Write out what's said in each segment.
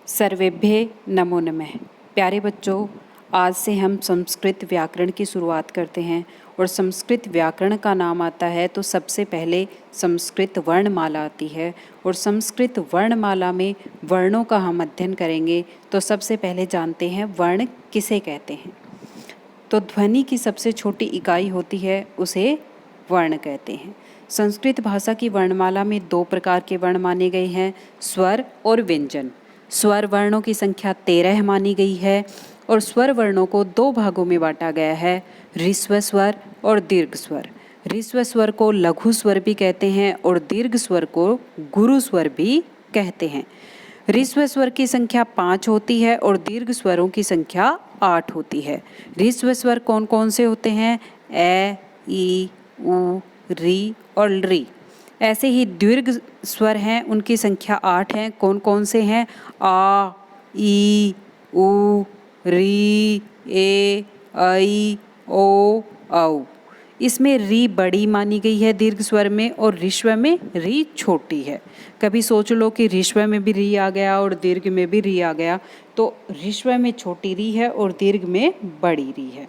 सर्वेभ्ये नमो नमः। प्यारे बच्चों, आज से हम संस्कृत व्याकरण की शुरुआत करते हैं और संस्कृत व्याकरण का नाम आता है तो सबसे पहले संस्कृत वर्णमाला आती है और संस्कृत वर्णमाला में वर्णों का हम अध्ययन करेंगे। तो सबसे पहले जानते हैं वर्ण किसे कहते हैं। तो ध्वनि की सबसे छोटी इकाई होती है, उसे वर्ण कहते हैं। संस्कृत भाषा की वर्णमाला में दो प्रकार के वर्ण माने गए हैं, स्वर और व्यंजन। स्वर वर्णों की संख्या 13 मानी गई है और स्वर वर्णों को दो भागों में बांटा गया है, ह्रस्व स्वर और दीर्घ स्वर। ह्रस्व स्वर को लघु स्वर भी कहते हैं और दीर्घ स्वर को गुरु स्वर भी कहते हैं। ह्रस्व स्वर की संख्या 5 होती है और दीर्घ स्वरों की संख्या 8 होती है। ह्रस्व स्वर कौन कौन से होते हैं? ए, ई, उ, री और री। ऐसे ही दीर्घ स्वर हैं, उनकी संख्या 8 है। कौन कौन से हैं? आ, ई, उ, री, ए, ऐ, ओ, औ। इसमें री बड़ी मानी गई है दीर्घ स्वर में और ऋस्व में री छोटी है। कभी सोच लो कि ऋस्व में भी री आ गया और दीर्घ में भी री आ गया, तो ऋस्व में छोटी री है और दीर्घ में बड़ी री है।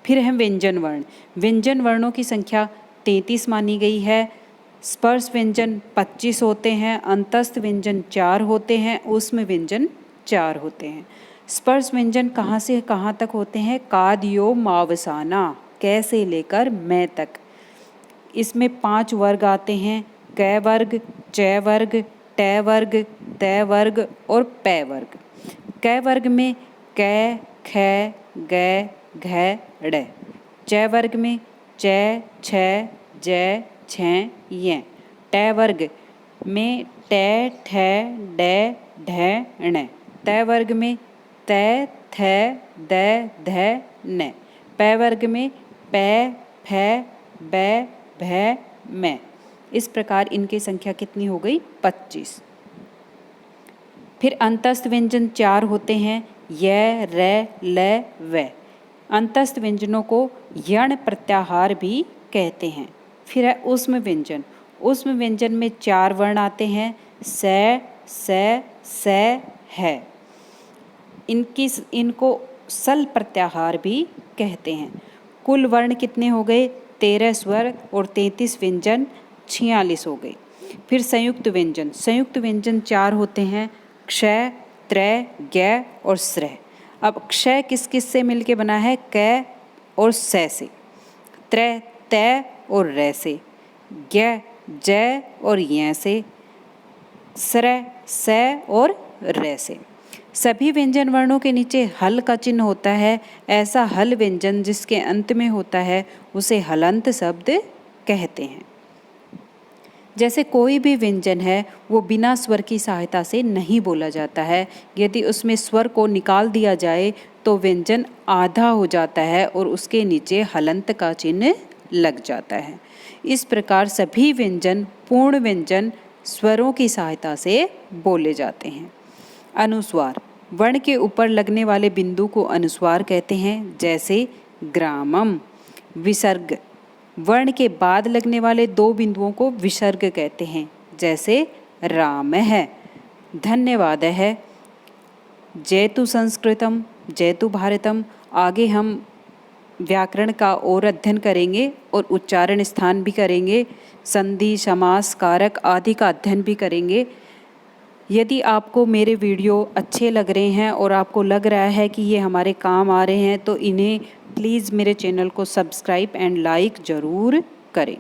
फिर है व्यंजन वर्ण। व्यंजन वर्णों की संख्या 33 मानी गई है। स्पर्श व्यंजन 25 होते हैं, अंतस्थ व्यंजन 4 होते हैं, ऊष्म व्यंजन 4 होते हैं। स्पर्श व्यंजन कहाँ से कहाँ तक होते हैं? कादियो मावसाना, कै से लेकर मैं तक। इसमें 5 वर्ग आते हैं, कै वर्ग, च वर्ग, ट वर्ग, तै वर्ग और पै वर्ग। कै वर्ग में कै, ख, ग, घ, ड़। च वर्ग में च, छ, ज, छ, य। ट वर्ग में ट, ठ, ड, ढ, ण। तै वर्ग में तै, थ, द, ध, न। पै वर्ग में पै, फ, ब, भ, म। इस प्रकार इनकी संख्या कितनी हो गई? 25। फिर अंतस्थ व्यंजन 4 होते हैं, य, र, ल, व। अंतस्थ व्यंजनों को यण प्रत्याहार भी कहते हैं। फिर है ऊष्म व्यंजन। ऊष्म व्यंजन में 4 वर्ण आते हैं, स, है। इनको सल प्रत्याहार भी कहते हैं। कुल वर्ण कितने हो गए? 13 स्वर और 33 व्यंजन, 46 हो गए। फिर संयुक्त व्यंजन। संयुक्त व्यंजन 4 होते हैं, क्ष, त्र, ज्ञ और स्र। अब क्ष किस किस से मिलके बना है? क और स से। त्र, त और र से। ज्ञ, ज और य से। स्र, स और र से। सभी व्यंजन वर्णों के नीचे हल का चिन्ह होता है। ऐसा हल व्यंजन जिसके अंत में होता है उसे हलंत शब्द कहते हैं। जैसे कोई भी व्यंजन है वो बिना स्वर की सहायता से नहीं बोला जाता है। यदि उसमें स्वर को निकाल दिया जाए तो व्यंजन आधा हो जाता है और उसके नीचे हलंत का चिन्ह लग जाता है। इस प्रकार सभी व्यंजन पूर्ण व्यंजन स्वरों की सहायता से बोले जाते हैं। अनुस्वार। वर्ण के ऊपर लगने वाले बिंदु को अनुस्वार कहते हैं, जैसे ग्रामम। विसर्ग। वर्ण के बाद लगने वाले 2 बिंदुओं को विसर्ग कहते हैं, जैसे राम है, धन्यवाद है, जयतु संस्कृतम, जयतु भारतम। आगे हम व्याकरण का और अध्ययन करेंगे और उच्चारण स्थान भी करेंगे, संधि, समास, कारक आदि का अध्ययन भी करेंगे। यदि आपको मेरे वीडियो अच्छे लग रहे हैं और आपको लग रहा है कि ये हमारे काम आ रहे हैं तो इन्हें प्लीज़ मेरे चैनल को सब्सक्राइब एंड लाइक ज़रूर करें।